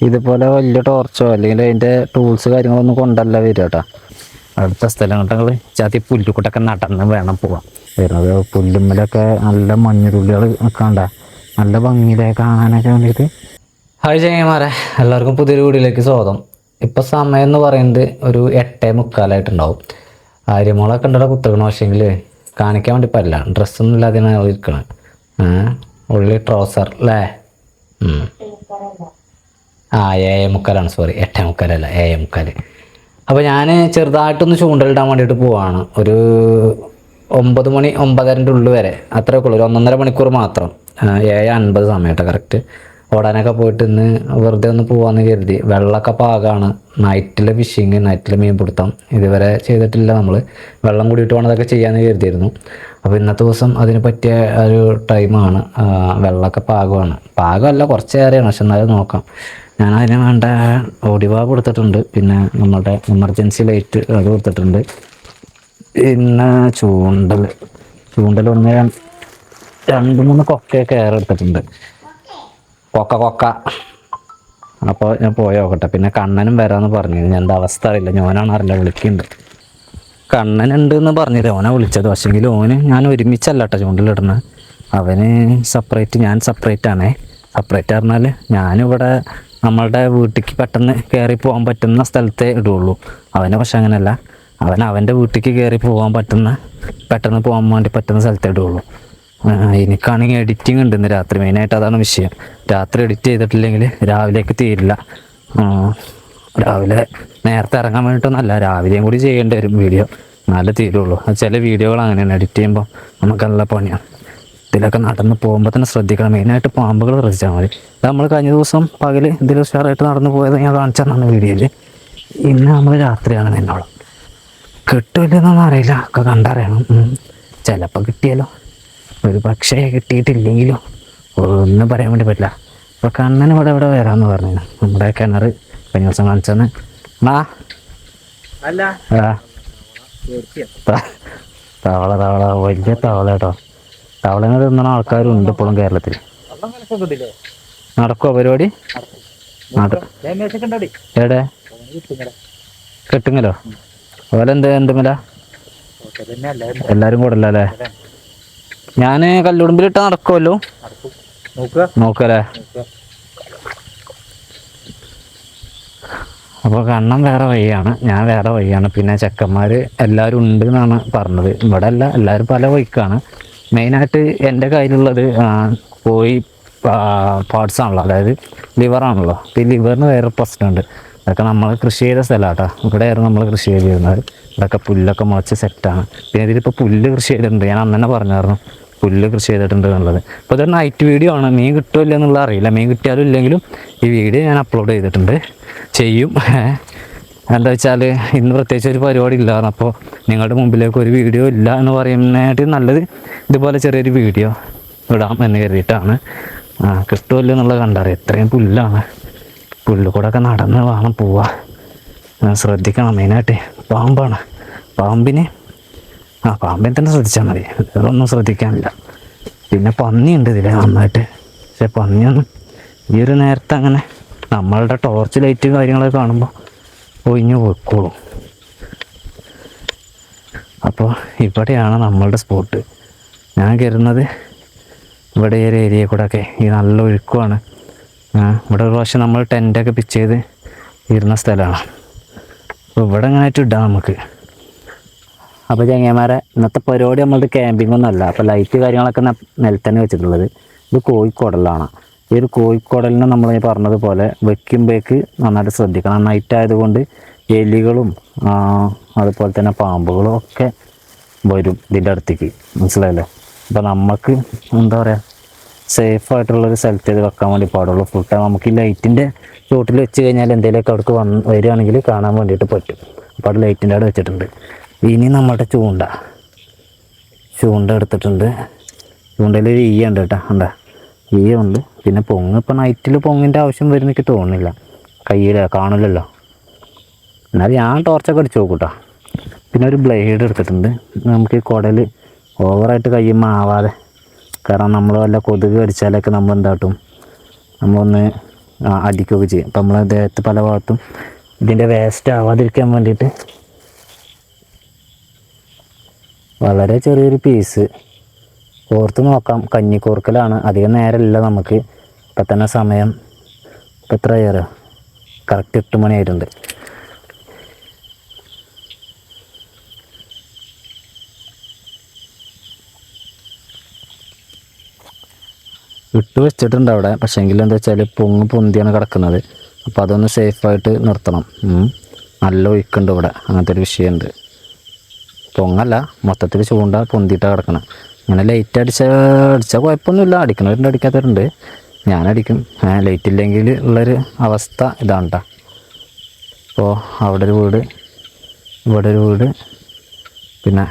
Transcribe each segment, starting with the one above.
ഇതുപോലെ വലിയ ടോർച്ചോ അല്ലെങ്കിൽ അതിൻ്റെ ടൂൾസ് കാര്യങ്ങളൊന്നും കൊണ്ടല്ല വരിക കേട്ടോ. അടുത്ത സ്ഥലങ്ങൾ ചാത്തി പുല്ലുകൂട്ടൊക്കെ നടന്ന് വേണം പോവാൻ. വരുന്നത് പുല്ലുമ്മലൊക്കെ നല്ല മഞ്ഞുരുള്ളികൾ നിൽക്കണ്ട, നല്ല ഭംഗിയിലേക്ക് കാണാനൊക്കെ വേണ്ടിയിട്ട്. ഹായ് ചങ്ങന്മാരെ, എല്ലാവർക്കും പുതിയൊരു വീഡിയോയിലേക്ക് സ്വാഗതം. ഇപ്പോൾ സമയം എന്ന് പറയുന്നത് ഒരു 8:45 ആര്യമോളൊക്കെ ഉണ്ടല്ലോ കുത്തകണ. പക്ഷേങ്കിൽ കാണിക്കാൻ വേണ്ടി പറ്റില്ല, ഡ്രസ്സൊന്നും ഇല്ലാതെയാണ് അവൾ ഇരിക്കണത്. ഉള്ളി ട്രൗസർ അല്ലേ? 7:45, സോറി 8:45 7:45. അപ്പോൾ ഞാൻ ചെറുതായിട്ടൊന്ന് ചൂണ്ടലിടാൻ വേണ്ടിയിട്ട് പോവാണ്. ഒരു 9 മണി 9:30 ഉള്ളിൽ വരെ അത്രയൊക്കെ ഉള്ളൂ, ഒരു 1.5 മണിക്കൂർ മാത്രം. 7:50 സമയട്ടോ കറക്റ്റ്. ഓടാനൊക്കെ പോയിട്ട് ഇന്ന് വെറുതെ ഒന്ന് പോകാമെന്ന് കരുതി. വെള്ളമൊക്കെ പാകമാണ്. നൈറ്റിലെ ഫിഷിങ്, നൈറ്റിലെ മീൻ പിടുത്തം ഇതുവരെ ചെയ്തിട്ടില്ല നമ്മൾ. വെള്ളം കൂടിയിട്ട് വേണം അതൊക്കെ ചെയ്യാമെന്ന് കരുതിയിരുന്നു. അപ്പോൾ ഇന്നത്തെ ദിവസം അതിന് പറ്റിയ ഒരു ടൈമാണ്. വെള്ളമൊക്കെ പാകമാണ്. പാകമല്ല, കുറച്ചേറെയാണ്, പക്ഷെ എന്നാലും നോക്കാം. ഞാൻ അതിന് വേണ്ട ഓടിവാ കൊടുത്തിട്ടുണ്ട്, പിന്നെ നമ്മുടെ എമർജൻസി ലൈറ്റ് അത് കൊടുത്തിട്ടുണ്ട്. പിന്നെ ചൂണ്ടൽ 2-3 കൊക്കയൊക്കെ ഏറെ എടുത്തിട്ടുണ്ട്. കൊക്ക. അപ്പോൾ ഞാൻ പോയി നോക്കട്ടെ. പിന്നെ കണ്ണനും വരാമെന്ന് പറഞ്ഞു. ഞാൻ എന്താ അവസ്ഥ അറിയില്ല, ഞാനാണ് അറിയില്ല, വിളിക്കുന്നുണ്ട്. കണ്ണനുണ്ട് എന്ന് പറഞ്ഞില്ല, ഓനെ വിളിച്ചത്. പക്ഷേങ്കിൽ ഞാൻ ഒരുമിച്ചല്ല കേട്ടോ ചൂണ്ടലിടുന്നത്. അവന് സെപ്പറേറ്റ്, ഞാൻ സെപ്പറേറ്റാണേ. സെപ്പറേറ്റ് പറഞ്ഞാൽ ഞാനിവിടെ നമ്മളുടെ വീട്ടിലേക്ക് പെട്ടെന്ന് കയറി പോകാൻ പറ്റുന്ന സ്ഥലത്തേ ഇടുള്ളൂ. അവനെ പക്ഷെ അങ്ങനെയല്ല, അവൻ്റെ വീട്ടിലേക്ക് കയറി പോകാൻ പെട്ടെന്ന് പോകാൻ വേണ്ടി പറ്റുന്ന സ്ഥലത്തേ ഇടുള്ളൂ. എനിക്കാണെങ്കിൽ എഡിറ്റിംഗ് ഉണ്ട് ഇന്ന് രാത്രി, മെയിനായിട്ട് അതാണ് വിഷയം. രാത്രി എഡിറ്റ് ചെയ്തിട്ടില്ലെങ്കിൽ രാവിലേക്ക് തീരില്ല. രാവിലെ നേരത്തെ ഇറങ്ങാൻ വേണ്ടിയിട്ടൊന്നല്ല, രാവിലെയും കൂടി ചെയ്യേണ്ടി വരും വീഡിയോ, എന്നാലേ തീരുള്ളൂ. ചില വീഡിയോകൾ അങ്ങനെയാണ്, എഡിറ്റ് ചെയ്യുമ്പോൾ നമുക്ക് നല്ല പണിയാണ്. ഇതിലൊക്കെ നടന്ന് പോകുമ്പോൾ തന്നെ ശ്രദ്ധിക്കണം, മെയിനായിട്ട് പാമ്പുകൾ ശ്രദ്ധിച്ചാൽ മതി. നമ്മൾ കഴിഞ്ഞ ദിവസം പകൽ ഇതിൽ ഉഷാറായിട്ട് നടന്നു പോയത് ഞാൻ കാണിച്ചതാണ് വീഡിയോയിൽ. ഇന്ന് നമ്മൾ രാത്രിയാണ് എന്നോളം. കിട്ടില്ലെന്നൊന്നും അറിയില്ല, ഒക്കെ കണ്ടറിയണം. ചിലപ്പോൾ കിട്ടിയാലോ, ഒരു പക്ഷേ കിട്ടിയിട്ടില്ലെങ്കിലോ ഒന്നും പറയാൻ വേണ്ടി പറ്റില്ല. അപ്പോൾ കണ്ണൻ ഇവിടെ വരാമെന്ന് പറഞ്ഞു. നമ്മുടെ കിണർ കഴിഞ്ഞ ദിവസം കാണിച്ചെന്ന്. തവള വലിയ തവള കേട്ടോ. തവളനെ തിന്നണ ആൾക്കാരും ഉണ്ട് ഇപ്പോഴും കേരളത്തിൽ. നടക്കുമോ പരിപാടി? എവിടെ കെട്ടുങ്ങലോ? അതുപോലെ എന്തുമില്ല, എല്ലാവരും കൂടല്ല അല്ലേ? ഞാൻ കല്ലുടുമ്പിലിട്ട് നടക്കുമല്ലോ, നോക്കല്ലേ? അപ്പോൾ കണ്ണൻ വേറെ വഴിയാണ്, ഞാൻ വേറെ വഴിയാണ്. പിന്നെ ചെക്കന്മാർ എല്ലാവരും ഉണ്ട് എന്നാണ് പറഞ്ഞത്. ഇവിടെ അല്ല, എല്ലാവരും പല വഴിക്കാണ്. മെയിനായിട്ട് എൻ്റെ കയ്യിലുള്ളത് കോഴി പാർട്സ് ആണല്ലോ, അതായത് ലിവറാണല്ലോ. അപ്പോൾ ഈ ലിവറിന് വേറെ പ്രശ്നമുണ്ട്. അതൊക്കെ നമ്മൾ കൃഷി ചെയ്ത സ്ഥലമാണ് കേട്ടോ. ഇവിടെയായിരുന്നു നമ്മൾ കൃഷി ചെയ്തിരുന്നത്. ഇതൊക്കെ പുല്ലൊക്കെ മുളച്ച് സെറ്റാണ്. പിന്നെ ഇതിലിപ്പോൾ പുല്ല് കൃഷി ചെയ്തിട്ടുണ്ട്, ഞാൻ അന്ന് തന്നെ പറഞ്ഞായിരുന്നു പുല്ല് കൃഷി ചെയ്തിട്ടുണ്ട് എന്നുള്ളത്. അപ്പോൾ ഇതൊരു നൈറ്റ് വീഡിയോ ആണ്, മീൻ കിട്ടുമല്ലോ എന്നുള്ളത് അറിയില്ല. മീൻ കിട്ടിയാലും ഇല്ലെങ്കിലും ഈ വീഡിയോ ഞാൻ അപ്ലോഡ് ചെയ്യും. എന്താ വെച്ചാൽ ഇന്ന് പ്രത്യേകിച്ച് ഒരു പരിപാടി ഇല്ലായിരുന്നു. അപ്പോൾ നിങ്ങളുടെ മുമ്പിലേക്ക് ഒരു വീഡിയോ ഇല്ല എന്ന് പറയുന്നതായിട്ട് നല്ലത് ഇതുപോലെ ചെറിയൊരു വീഡിയോ ഇടാം എന്ന് കരുതിയിട്ടാണ്. കിട്ടുമല്ലോ എന്നുള്ളത് കണ്ടറിയാം. എത്രയും പുല്ലാണ്, പുല്ലുകൂടൊക്കെ നടന്ന് വേണം പോവാൻ. ശ്രദ്ധിക്കണം, മെയിനായിട്ട് പാമ്പാണ്. പാമ്പിനെ തന്നെ ശ്രദ്ധിച്ചാൽ മതി, വേറൊന്നും ശ്രദ്ധിക്കാനില്ല. പിന്നെ പന്നിയുണ്ട് ഇതിൽ നന്നായിട്ട്. പക്ഷെ പന്നിയൊന്നും ഈ ഒരു നേരത്തെ അങ്ങനെ നമ്മളുടെ ടോർച്ച് ലൈറ്റ് കാര്യങ്ങളൊക്കെ കാണുമ്പോൾ ഒഴിഞ്ഞു പോയിക്കോളും. അപ്പോൾ ഇവിടെയാണ് നമ്മളുടെ സ്പോട്ട്. ഞാൻ കയറുന്നത് ഇവിടെ ഒരു ഏരിയയിൽ കൂടെ ഒക്കെ. ഈ നല്ല ഒഴുക്കുമാണ്. ഇവിടെ ഒരു പ്രാവശ്യം നമ്മൾ ടെൻ്റൊക്കെ പിച്ച് ചെയ്ത് ഇരുന്ന സ്ഥലമാണ്. അപ്പോൾ ഇവിടെ എങ്ങനെയായിട്ട് ഇടാം നമുക്ക്. അപ്പോൾ ചങ്ങന്മാരെ, ഇന്നത്തെ പരിപാടി നമ്മളുടെ ക്യാമ്പിംഗ് ഒന്നുമല്ല. അപ്പോൾ ലൈറ്റ് കാര്യങ്ങളൊക്കെ നിലത്തന്നെ വെച്ചിട്ടുള്ളത്. ഇത് കോഴിക്കോടലാണ്. ഈ ഒരു കോഴിക്കോടലിനെ നമ്മൾ പറഞ്ഞതുപോലെ വെക്കുമ്പോഴേക്ക് നന്നായിട്ട് ശ്രദ്ധിക്കണം. നൈറ്റ് ആയതുകൊണ്ട് എലികളും അതുപോലെ തന്നെ പാമ്പുകളും ഒക്കെ വരും ഇതിൻ്റെ അടുത്തേക്ക്, മനസ്സിലായല്ലോ. അപ്പോൾ നമുക്ക് എന്താ പറയുക, സേഫായിട്ടുള്ളൊരു സ്ഥലത്ത് ഇത് വെക്കാൻ വേണ്ടി പാടുള്ളൂ. ഫുൾ ടൈം നമുക്ക് ഈ ലൈറ്റിൻ്റെ ചോട്ടിൽ വെച്ച് കഴിഞ്ഞാൽ എന്തെങ്കിലുമൊക്കെ അവിടേക്ക് വരികയാണെങ്കിൽ കാണാൻ വേണ്ടിയിട്ട് പറ്റും. അപ്പോൾ അവിടെ ലൈറ്റിൻ്റെ അവിടെ വെച്ചിട്ടുണ്ട്. ഇനി നമ്മുടെ ചൂണ്ട എടുത്തിട്ടുണ്ട്. ചൂണ്ടയിൽ ഒരു ഈയുണ്ട് കേട്ടോ, എന്താ ഈയുണ്ട്. പിന്നെ പൊങ്ങ് ഇപ്പോൾ നൈറ്റിൽ പൊങ്ങിൻ്റെ ആവശ്യം വരുന്നെനിക്ക് തോന്നുന്നില്ല, കയ്യിൽ കാണില്ലല്ലോ. എന്നാലും ഞാൻ ടോർച്ചൊക്കെ അടിച്ച് നോക്കൂട്ടോ. പിന്നെ ഒരു ബ്ലേഡ് എടുത്തിട്ടുണ്ട്. നമുക്ക് ഈ കുടൽ ഓവറായിട്ട് കയ്യുമ്പോൾ ആവാതെ, കാരണം നമ്മൾ വല്ല കൊതുക് കടിച്ചാലൊക്കെ നമ്മൾ എന്താട്ടും, നമ്മളൊന്ന് അടിക്കുകയൊക്കെ ചെയ്യും. അപ്പം നമ്മളെ ദേഹത്ത് പല ഭാഗത്തും ഇതിൻ്റെ വേസ്റ്റ് ആവാതിരിക്കാൻ വേണ്ടിയിട്ട് വളരെ ചെറിയൊരു പീസ് കോർത്ത് നോക്കാം. കഞ്ഞിക്കോർക്കലാണ്, അധികം നേരമില്ല നമുക്ക്. ഇപ്പം തന്നെ സമയം ഇപ്പം എത്ര ആയാലോ, കറക്റ്റ് 8 മണി ആയിട്ടുണ്ട്. ഇട്ട് വെച്ചിട്ടുണ്ട് അവിടെ. പക്ഷേ എങ്കിലും എന്താ വെച്ചാൽ പൊന്തിയാണ് കിടക്കുന്നത്. അപ്പോൾ അതൊന്ന് സേഫായിട്ട് നിർത്തണം. നല്ല ഒഴുക്കുണ്ട് ഇവിടെ, അങ്ങനത്തെ ഒരു വിഷയമുണ്ട്. പൊങ്ങല്ല, മൊത്തത്തിൽ ചൂണ്ട പൊന്തിയിട്ടാണ് കിടക്കണം. അങ്ങനെ ലൈറ്റ് അടിച്ചാൽ കുഴപ്പമൊന്നുമില്ല. അടിക്കുന്നവരുണ്ട്, അടിക്കാത്തവരുണ്ട്. ഞാനടിക്കും. ലൈറ്റ് ഇല്ലെങ്കിൽ ഉള്ളൊരു അവസ്ഥ ഇതാണ് കേട്ടോ. അപ്പോൾ അവിടെ ഒരു വീട്, ഇവിടെ ഒരു വീട്, പിന്നെ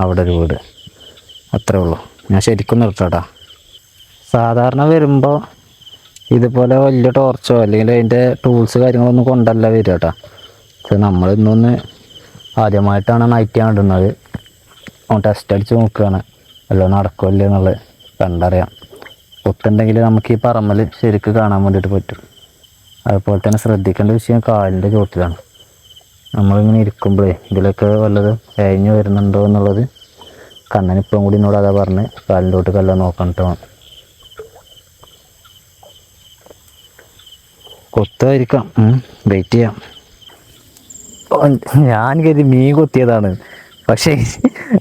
അവിടെ ഒരു വീട്, അത്രേ ഉള്ളൂ. ഞാൻ ശരിക്കും നിർത്താം. സാധാരണ വരുമ്പോൾ ഇതുപോലെ വലിയ ടോർച്ചോ അല്ലെങ്കിൽ അതിൻ്റെ ടൂൾസ് കാര്യങ്ങളൊന്നും കൊണ്ടല്ല വരിക കേട്ടോ. പക്ഷെ നമ്മൾ ഇന്നൊന്ന് ആദ്യമായിട്ടാണ് നൈറ്റ് ഇടുന്നത്. ടെസ്റ്റ് അടിച്ച് നോക്കുകയാണ് എല്ലാം നടക്കുമല്ലേ എന്നുള്ളത് കണ്ടറിയാം. കൊത്തുണ്ടെങ്കിൽ നമുക്ക് ഈ പറമ്പൽ ശരിക്ക് കാണാൻ വേണ്ടിയിട്ട് പറ്റും. അതുപോലെ തന്നെ ശ്രദ്ധിക്കേണ്ട വിഷയം കാലിൻ്റെ ചോട്ടിലാണ്. നമ്മളിങ്ങനെ ഇരിക്കുമ്പോഴേ ഇതിലൊക്കെ വല്ലത് കഴിഞ്ഞ് വരുന്നുണ്ടോ എന്നുള്ളത് കണ്ണനിപ്പം കൂടി എന്നോട് അതാ പറഞ്ഞ് കാലിൻ്റെ ചോട്ടിലെല്ലാം നോക്കണിട്ട് വേണം. കൊത്തായിരിക്കാം, വെയിറ്റ് ചെയ്യാം. ഞാൻ കരുതി മീൻ കൊത്തിയതാണ്, പക്ഷേ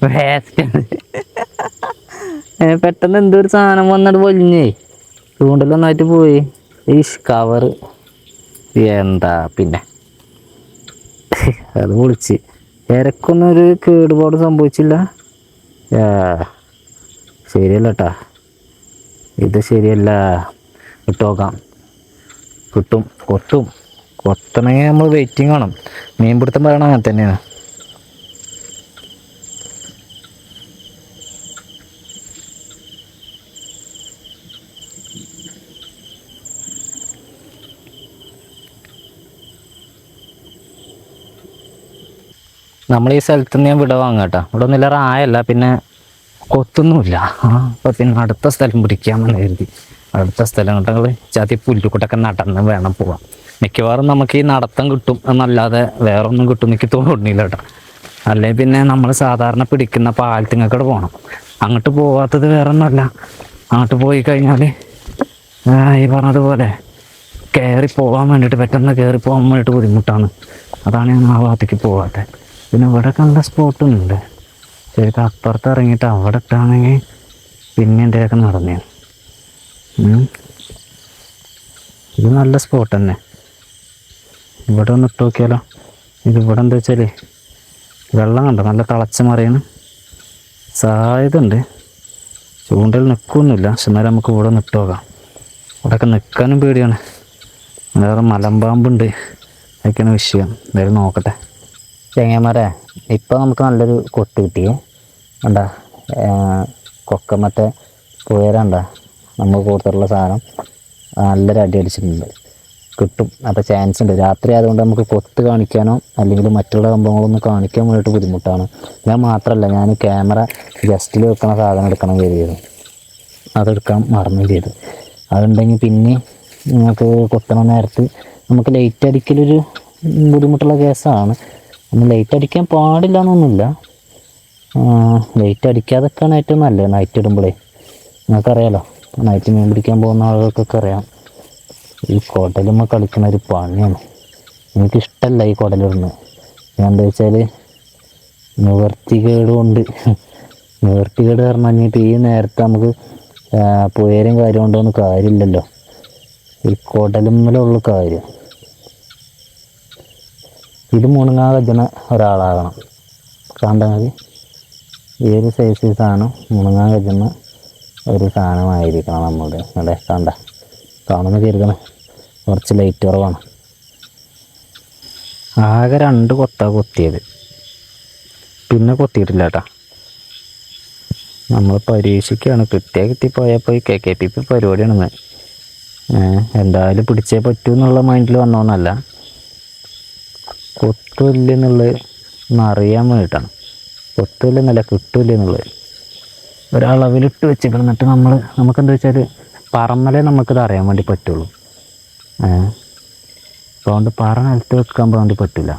വേസ്റ്റാണ്. പെട്ടെന്ന് എന്തൊരു സാധനം വന്നിട്ട് പൊലിഞ്ഞേ, ചൂണ്ടലൊന്നായിട്ട് പോയി. ഈ കവറ് എന്താ പിന്നെ അത് പൊളിച്ച്. ഇരക്കൊന്നും ഒരു കേടുപാട് സംഭവിച്ചില്ല. ശരിയല്ല കേട്ടാ, ഇത് ശരിയല്ല. ഇട്ടോക്കാം, കിട്ടും, കൊത്തണമെങ്കിൽ നമ്മൾ വെയിറ്റിംഗ് വേണം. മീൻ പിടുത്തം പറയണം അങ്ങനെ തന്നെയാണ്. നമ്മൾ ഈ സ്ഥലത്ത് നിന്ന് ഞാൻ വിട വാങ്ങാം കേട്ടോ. ഇവിടെ ഒന്നും ആയല്ല, പിന്നെ കൊത്തൊന്നുമില്ല. അപ്പം പിന്നെ അടുത്ത സ്ഥലം പിടിക്കാമെന്ന് കരുതി. അടുത്ത സ്ഥലം കേട്ടെങ്കിൽ ചാത്തി പുല്ലുകൂട്ടൊക്കെ നടന്ന് വേണം പോവാം. മിക്കവാറും നമുക്ക് ഈ നടത്തം കിട്ടും എന്നല്ലാതെ വേറെ ഒന്നും കിട്ടും എനിക്ക് തോന്നുന്നില്ല കേട്ടോ. അല്ലെങ്കിൽ പിന്നെ നമ്മൾ സാധാരണ പിടിക്കുന്ന പാലത്തിങ്ങക്കടെ പോകണം. അങ്ങോട്ട് പോവാത്തത് വേറെ ഒന്നുമല്ല, അങ്ങോട്ട് പോയി കഴിഞ്ഞാൽ ഈ പറഞ്ഞതുപോലെ കയറി പോകാൻ വേണ്ടിയിട്ട്, പെട്ടെന്ന് കയറി പോകാൻ വേണ്ടിയിട്ട് ബുദ്ധിമുട്ടാണ്. അതാണ് ഞാൻ ആ ഭാഗത്തേക്ക് പോകാത്തത്. പിന്നെ ഇവിടെ നല്ല സ്പോട്ടൊന്നുണ്ട്. ശരിക്കും അപ്പുറത്ത് ഇറങ്ങിയിട്ട് അവിടെ ഇട്ടാണെങ്കിൽ പിന്നെ എന്തെങ്കിലുമൊക്കെ നടന്നേ. ഇത് നല്ല സ്പോട്ട് തന്നെ. ഇവിടെ ഒന്ന് ഇട്ട് നോക്കിയാലോ. ഇതിവിടെ എന്താ വെച്ചാൽ വെള്ളം കണ്ടോ, നല്ല തിളച്ച് മറിയണം സാധ്യത ഉണ്ട്. ചൂണ്ടൽ നിൽക്കൊന്നുമില്ല, പക്ഷെ എന്നാലും നമുക്ക് ഇവിടെ ഒന്ന് ഇട്ട് നോക്കാം. ഇവിടെയൊക്കെ നിൽക്കാനും പേടിയാണ്. വേറെ മലമ്പാമ്പുണ്ട്, അതൊക്കെയാണ് വിഷയം. എന്തായാലും നോക്കട്ടെ. ചെങ്ങന്മാരെ, ഇപ്പോൾ നമുക്ക് നല്ലൊരു കൊട്ട് കിട്ടിയേ. എന്താ കൊക്ക മറ്റേ പുയരണ്ട നമ്മൾ കൂടുതലുള്ള സാധനം നല്ലൊരു അടി അടിച്ചിട്ടുണ്ട്, കിട്ടും. അപ്പോൾ ചാൻസ് ഉണ്ട്. രാത്രി ആയതുകൊണ്ട് നമുക്ക് കൊത്ത് കാണിക്കാനോ അല്ലെങ്കിൽ മറ്റുള്ള സംഭവങ്ങളൊന്നും കാണിക്കാൻ വേണ്ടിയിട്ട് ബുദ്ധിമുട്ടാണ്. ഞാൻ മാത്രമല്ല, ഞാൻ ക്യാമറ ജസ്റ്റിൽ വെക്കണ സാധനം എടുക്കണം കരുതിയത്, അതെടുക്കാൻ മറന്നു ചെയ്തു. അതുണ്ടെങ്കിൽ പിന്നെ നിങ്ങൾക്ക് കൊത്തണ നേരത്ത് നമുക്ക് ലൈറ്റ് അടിക്കലൊരു ബുദ്ധിമുട്ടുള്ള കേസാണ്. ലൈറ്റ് അടിക്കാൻ പാടില്ല എന്നൊന്നുമില്ല. ലൈറ്റ് അടിക്കാതൊക്കെയാണ് ഏറ്റവും നല്ലത് നൈറ്റ് ഇടുമ്പോഴേ. നിങ്ങൾക്കറിയാലോ, നൈറ്റ് മീൻ പിടിക്കാൻ പോകുന്ന ആളുകൾക്കൊക്കെ അറിയാം, ഈ കുടലുമ്മ കളിക്കുന്ന ഒരു പണിയാണ്. എനിക്കിഷ്ടമല്ല ഈ കുടലിടുന്നത്. ഞാൻ എന്താ വെച്ചാൽ നിവർത്തികേട് കൊണ്ട്, നിവർത്തികേട് കാരണം കഴിഞ്ഞിട്ട് ഈ നേരത്തെ നമുക്ക് പുയരും കാര്യം കൊണ്ടൊന്നും കാര്യമില്ലല്ലോ. ഈ കുടലുമ്മലുള്ള കാര്യം ഇത് മുണങ്ങാൻ കഴിയുന്ന ഒരാളാകണം. കണ്ടാൽ മതി, ഈ ഒരു സൈസ് സാധനം മുണങ്ങാൻ കഴിയുന്ന ഒരു സാധനമായിരിക്കണം നമ്മുടെ. അതെ, കാണുന്ന കരുതണം. കുറച്ച് ലൈറ്റ് കുറവാണ്. ആകെ 2 കൊത്താ കൊത്തിയത്, പിന്നെ കൊത്തിയിട്ടില്ല കേട്ടോ. നമ്മൾ പരീക്ഷിക്കുകയാണ്. കിട്ടിപ്പോയപ്പോൾ ഈ KKPP പരിപാടിയാണെന്ന്. എന്തായാലും പിടിച്ചേ പറ്റൂ എന്നുള്ള മൈൻഡിൽ വന്നോന്നല്ല, കൊത്തില്ല എന്നുള്ളത് ഒന്ന് അറിയാൻ വേണ്ടിയിട്ടാണ്. കൊത്തില്ല എന്നല്ല, കിട്ടില്ല എന്നുള്ളത് ഒരളവിലിട്ട് വെച്ചിട്ട്. എന്നിട്ട് നമുക്കെന്താ വെച്ചാൽ പറമ്പലേ നമുക്കിത് അറിയാൻ വേണ്ടി പറ്റുള്ളൂ. അപ്പോൾ അതുകൊണ്ട് പറ നിലത്ത് വെക്കാൻ വേണ്ടി പറ്റില്ല.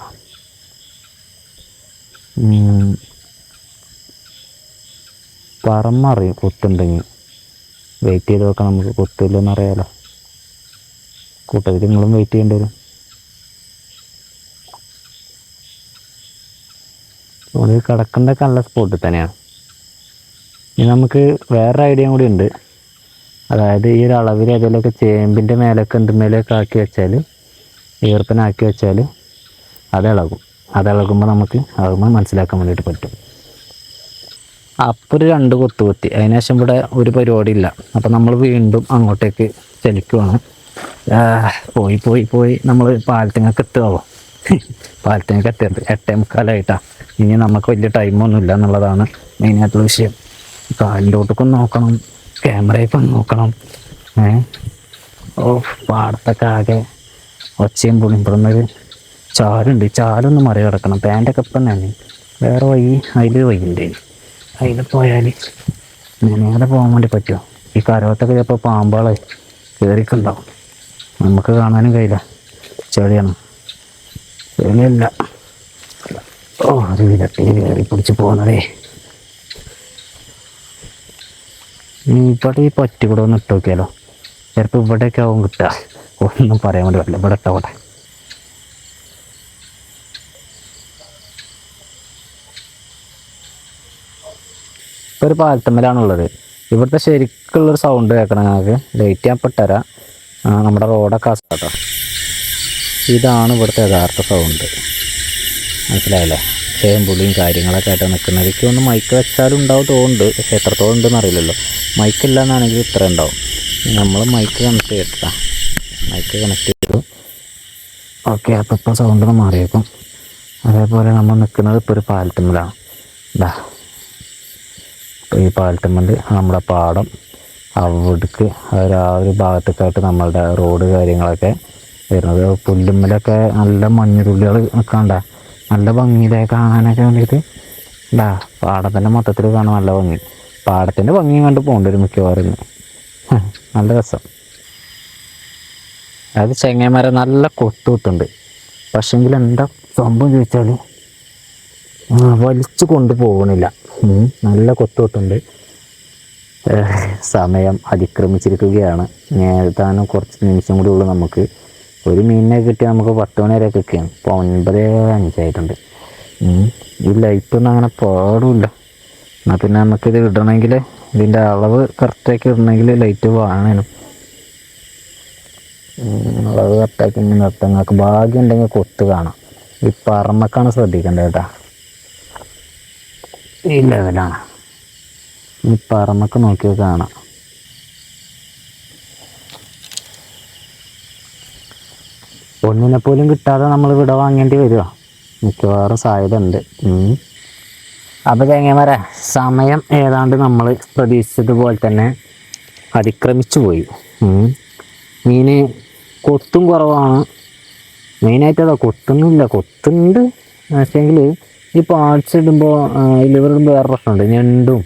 പറന്നറിയും കൊത്തുണ്ടെങ്കിൽ. വെയിറ്റ് ചെയ്ത് നോക്കാം, നമുക്ക് കൊത്തില്ലെന്ന് അറിയാലോ. കൂട്ടത്തിൽ നിങ്ങളും വെയിറ്റ് ചെയ്യേണ്ടി വരും. നമ്മൾ കിടക്കേണ്ടതൊക്കെ നല്ല സ്പോട്ടിൽ തന്നെയാണ്. ഇനി നമുക്ക് വേറൊരു ഐഡിയ കൂടി ഉണ്ട്. അതായത് ഈ ഒരു അളവിൽ അതിലൊക്കെ ചേമ്പിൻ്റെ മേലൊക്കെ എന്തുമേലൊക്കെ ആക്കി വെച്ചാൽ, ഈർപ്പനാക്കി വെച്ചാൽ അതിളകും. അതിളകുമ്പോൾ നമുക്ക് ആകുമ്പോൾ മനസ്സിലാക്കാൻ വേണ്ടിയിട്ട് പറ്റും. അപ്പോൾ ഒരു 2 കൊത്ത് കൊത്തി. അതിനുശേഷം ഇവിടെ ഒരു പരിപാടി ഇല്ല. അപ്പം നമ്മൾ വീണ്ടും അങ്ങോട്ടേക്ക് ചലിക്കുവാണ്. പോയി പോയി പോയി നമ്മൾ പാലത്തിങ്ങൊക്കെ എത്തുകയാവും. പാലത്തിങ്ങൊക്കെ എത്തിയത് 8:45. ഇനി നമുക്ക് വലിയ ടൈമൊന്നുമില്ല എന്നുള്ളതാണ് മെയിനായിട്ടുള്ള വിഷയം. കാലിൻ്റെ ഒട്ടൊക്കെ നോക്കണം, ക്യാമറയൊക്കെ നോക്കണം. പാടത്തൊക്കെ ആകെ ഒച്ചയും പൊളിയും. ഇവിടുന്നൊരു ചാലുണ്ട്, ചാലൊന്ന് മറികടക്കണം. പാൻ്റൊക്കെ ഇപ്പം തന്നെ വേറെ വഴി, അതിൽ വഴിയുണ്ട്. അതിൽ പോയാൽ നേരെ പോകാൻ വേണ്ടി പറ്റുമോ? ഈ കരവത്തൊക്കെ ചിലപ്പോൾ പാമ്പുകളെ കയറിക്കുണ്ടാവും. നമുക്ക് കാണാനും കഴിയില്ല, ചെളിയാണ്. ചെളിയല്ല, ഒരു വിധത്തിൽ കയറി പിടിച്ച് പോകുന്നതേ. ഇവിടെ ഈ പറ്റി കൂടെ ഒന്ന് ഇട്ട് നോക്കിയാലോ? ചിലപ്പോൾ ഇവിടെയൊക്കെ ആവും കിട്ടുക. ഒന്നും പറയാൻ വേണ്ടി പറ്റില്ല. ഇവിടെ ഇട്ടോട്ടെ. ഇപ്പോൾ ഒരു പാലത്തമ്മലാണുള്ളത്. ഇവിടുത്തെ ശരിക്കുള്ളൊരു സൗണ്ട് കേൾക്കണം ഞങ്ങൾക്ക്. ലൈറ്റ് ഞാൻ പെട്ടരാ. നമ്മുടെ റോഡൊക്കെ കേട്ടോ. ഇതാണ് ഇവിടുത്തെ യഥാർത്ഥ സൗണ്ട്. മനസ്സിലായില്ലേ? ചേമ്പുളിയും കാര്യങ്ങളൊക്കെ ആയിട്ട് നിൽക്കുന്നത്. എനിക്കൊന്ന് മൈക്ക് വെച്ചാലും ഉണ്ടാവും തോന്നുന്നുണ്ട്. പക്ഷെ എത്രത്തോളം ഉണ്ടെന്ന് അറിയില്ലല്ലോ. മൈക്കില്ല എന്നാണെങ്കിൽ ഇത്ര ഉണ്ടാവും. നമ്മൾ മൈക്ക് കണക്ട് ചെയ്തിട്ടാ. മൈക്ക് കണക്ട് ചെയ്തു. ഓക്കെ, അപ്പോൾ ഇപ്പോൾ സൗണ്ട് മാറിയേക്കും. അതേപോലെ നമ്മൾ നിൽക്കുന്നത് ഇപ്പോൾ ഒരു പാലത്തുമ്മലാണ്. ഇതാ ഇപ്പോൾ ഈ പാലത്തുമ്മൽ നമ്മുടെ പാടം അവിടേക്ക് ആ ഒരു ഭാഗത്തേക്കായിട്ട് നമ്മളുടെ റോഡ് കാര്യങ്ങളൊക്കെ വരുന്നത്. പുല്ലുമ്മലൊക്കെ നല്ല മഞ്ഞുരുള്ളികൾ നിൽക്കാണ്ട നല്ല ഭംഗിയിലെ കാണാനൊക്കെ വേണ്ടിയിട്ട്. ഇതാ പാടത്തിൻ്റെ മൊത്തത്തിൽ കാണാൻ നല്ല ഭംഗി. പാടത്തിൻ്റെ ഭംഗിയും കണ്ട് പോകേണ്ടി വരും മിക്കവാറും. നല്ല രസം. അതായത് ചെങ്ങന്മാരെ നല്ല കൊത്തുണ്ട്. പക്ഷെങ്കിൽ എന്താ സംഭവം ചോദിച്ചാൽ വലിച്ചു കൊണ്ടുപോകണില്ല. നല്ല കൊത്തുണ്ട്. സമയം അതിക്രമിച്ചിരിക്കുകയാണ്. ഏതാനും കുറച്ച് നിമിഷം കൂടി ഉള്ളൂ. നമുക്ക് ഒരു മീനിനെ കിട്ടിയാൽ നമുക്ക് 10 മണി വരെയൊക്കെ ഒക്കെയാണ്. ഇപ്പോൾ 9:05 ഈ ലൈറ്റൊന്നും അങ്ങനെ പാടില്ല. എന്നാൽ പിന്നെ നമുക്കിത് ഇടണമെങ്കിൽ ഇതിൻ്റെ അളവ് കറക്റ്റാക്കി ഇടണമെങ്കിൽ ലൈറ്റ് വേണം. അളവ് കറക്റ്റാക്കി നിർത്തങ്ങൾക്ക് ഭാഗ്യം ഉണ്ടെങ്കിൽ കൊത്ത് കാണാം. ഈ പറമ്പക്കാണ് ശ്രദ്ധിക്കേണ്ടത് കേട്ടോ. ഈ ലെവലാണ്. ഈ പറമ്പൊക്കെ നോക്കിയാൽ കാണാം. ഒന്നിനെ പോലും കിട്ടാതെ നമ്മൾ ഇവിടെ വാങ്ങേണ്ടി വരുമോ? മിക്കവാറും സാധ്യത ഉണ്ട്. അപ്പോൾ ചങ്ങന്മാരെ സമയം ഏതാണ്ട് നമ്മൾ പ്രതീക്ഷിച്ചതുപോലെ തന്നെ അതിക്രമിച്ചു പോയി. മീൻ കൊത്തും കുറവാണ്. മെയിനായിട്ട് അതാ കൊത്തൊന്നുമില്ല. കൊത്തുണ്ട് പക്ഷേങ്കിൽ ഈ പാർട്സ് ഇടുമ്പോൾ ലിവറിടുമ്പോൾ വേറെ പ്രശ്നമുണ്ട്. ഞണ്ടും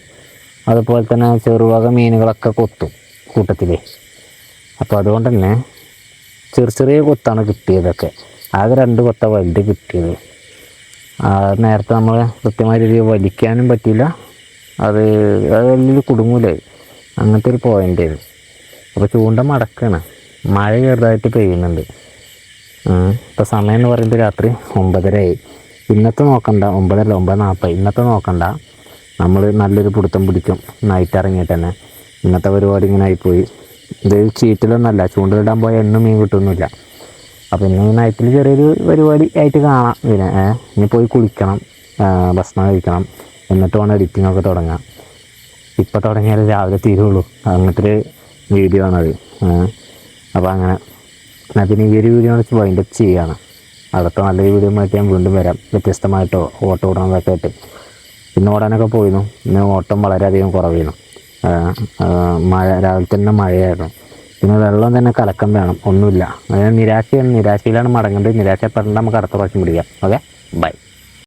അതുപോലെ തന്നെ ചെറുവക മീനുകളൊക്കെ കൊത്തും കൂട്ടത്തിൽ. അപ്പോൾ അതുകൊണ്ട് തന്നെ ചെറിയ കൊത്താണ് കിട്ടിയതൊക്കെ. ആകെ 2 കൊത്ത വലുത് കിട്ടിയത്. നേരത്തെ നമ്മൾ കൃത്യമായ രീതിയിൽ വലിക്കാനും പറ്റില്ല. അത് വലിയ കുടുങ്ങൂലായി. അങ്ങനത്തെ ഒരു പോയിൻ്റ് ആയിരുന്നു. അപ്പോൾ ചൂണ്ട മടക്കാണ്. മഴ ചെറുതായിട്ട് പെയ്യുന്നുണ്ട്. ഇപ്പോൾ സമയം എന്ന് പറയുമ്പോൾ രാത്രി 9:30 ഇന്നത്തെ നോക്കണ്ട. 9:00 9:40. ഇന്നത്തെ നോക്കണ്ട. നമ്മൾ നല്ലൊരു പിടുത്തം പിടിക്കും നൈറ്റ് ഇറങ്ങിയിട്ട് തന്നെ. ഇന്നത്തെ പരിപാടി ഇങ്ങനെ ആയിപ്പോയി. ഇത് ചീറ്റിലൊന്നുമല്ല, ചൂണ്ടലിടാൻ പോയാൽ എന്നും മീൻ കിട്ടുന്നില്ല. അപ്പോൾ ഇന്ന് നൈറ്റിൽ ചെറിയൊരു പരിപാടി ആയിട്ട് കാണാം. പിന്നെ ഇനി പോയി കുളിക്കണം, ഭക്ഷണം കഴിക്കണം, എന്നിട്ട് വേണം എഡിറ്റിങ്ങൊക്കെ തുടങ്ങാം. ഇപ്പോൾ തുടങ്ങിയാൽ രാവിലെ തീരുള്ളൂ. അങ്ങനത്തെ ഒരു വീഡിയോ ആണത്. അപ്പോൾ അങ്ങനെ പിന്നെ ഈ ഒരു വീഡിയോ വെച്ച് വൈൻഡപ്പ് ചെയ്യുകയാണ്. അടുത്ത നല്ലൊരു വീഡിയോ ആയിട്ട് ഞാൻ വീണ്ടും വരാം. വ്യത്യസ്തമായിട്ടോ ഓട്ടം ഓടാനൊക്കെ ആയിട്ട്. പിന്നെ ഓടാനൊക്കെ പോയിരുന്നു. പിന്നെ ഓട്ടം വളരെയധികം കുറവായിരുന്നു. മഴ രാവിലെ തന്നെ മഴയായിരുന്നു. പിന്നെ വെള്ളം തന്നെ കലക്കം വേണം. ഒന്നുമില്ല. നിരാശയിലാണ് മടങ്ങേണ്ടത്. നിരാശപ്പെടേണ്ട. നമുക്ക് അടുത്ത പ്രാവശ്യം പിടിക്കാം. Okay, by.